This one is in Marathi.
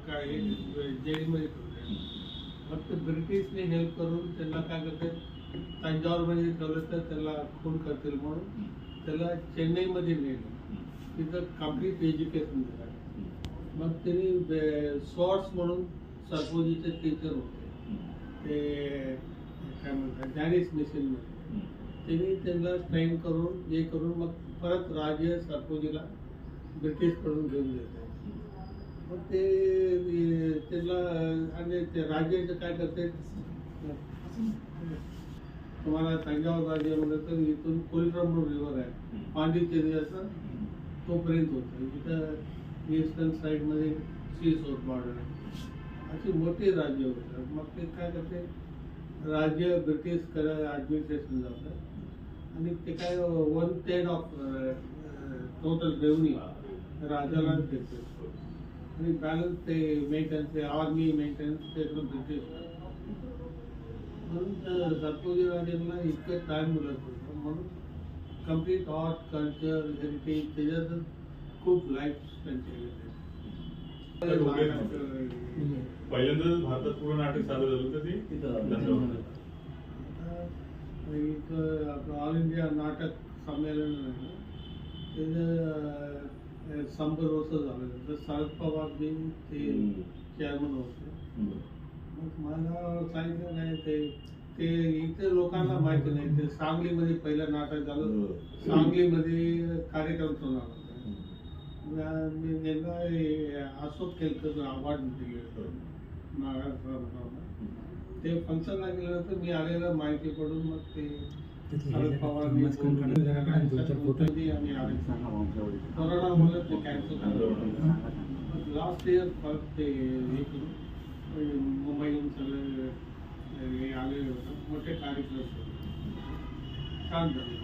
काय जेलमध्ये ठेवले. मग ते ब्रिटिशने हेल्प करून त्यांना काय करते, तंजावरमध्ये ठेवलं तर त्याला खून करतील म्हणून त्याला चेन्नईमध्ये नेलं. तिथं कम्प्लीट एज्युकेशन झालं. मग त्यांनी स्वॉर्ट्स म्हणून सर्पोजीचे टीचर होते, ते काय म्हणतात डॅनिश मिशनमध्ये. त्यांनी त्यांना ट्रेन करून हे करून मग परत राज्य सर्पोजीला ब्रिटिशकडून घेऊन देते. मग ते त्याला आणि ते राज्याचं काय करते, तुम्हाला तंजावर राज्य म्हणलं तर इथून कोलरमूर रिव्हर आहे, पांडिचेरीचा तोपर्यंत होतं. तिथं ईस्टर्न साईडमध्ये सी साऊथ बॉर्डर आहे. अशी मोठी राज्य होतं. मग ते काय करते, राज्य ब्रिटिशकडे ॲडमिनिस्ट्रेशन जातं आणि ते काय 1/3 ऑफ टोटल रेव्हन्यू राजाला देते आणि बॅलन्स ते मेंटेनन्स, ते आर्मी मेंटेनन्स ते ब्रिटिश. म्हणून सर्पोजी राजांना इतकं टाईम मिळत होतं. म्हणून कम्प्लीट आर्ट, कल्चर, हेरिटेज त्याच्यातच खूप लाईफ स्पेंड केलेलं. पहिल्यांदाच भारतात पूर्ण नाटक सादर झालं होतं ते इथं आपलं ऑल इंडिया नाटक संमेलन आहे ना, त्याचं 100 वर्ष झालं. तर शरद पवार बी ते चेअरमन होते. मग मला सांगितलं नाही ते इथे लोकांना माहिती नाही. ते सांगलीमध्ये पहिलं नाटक झालं, सांगलीमध्ये कार्यक्रम होणार होता. मी यांना अशोक केलकर अवॉर्ड दिले महाराष्ट्राला. ते फंक्शनला गेल्यानंतर मी आलेलं माहिती पडून मग ते शरद पवारांनी कोरोनामुळे ते कॅन्सल झालं. लास्ट इयर परत ते हे करून मुंबईहून सगळे आलेले होते, मोठे कार्यक्रम छान झाले.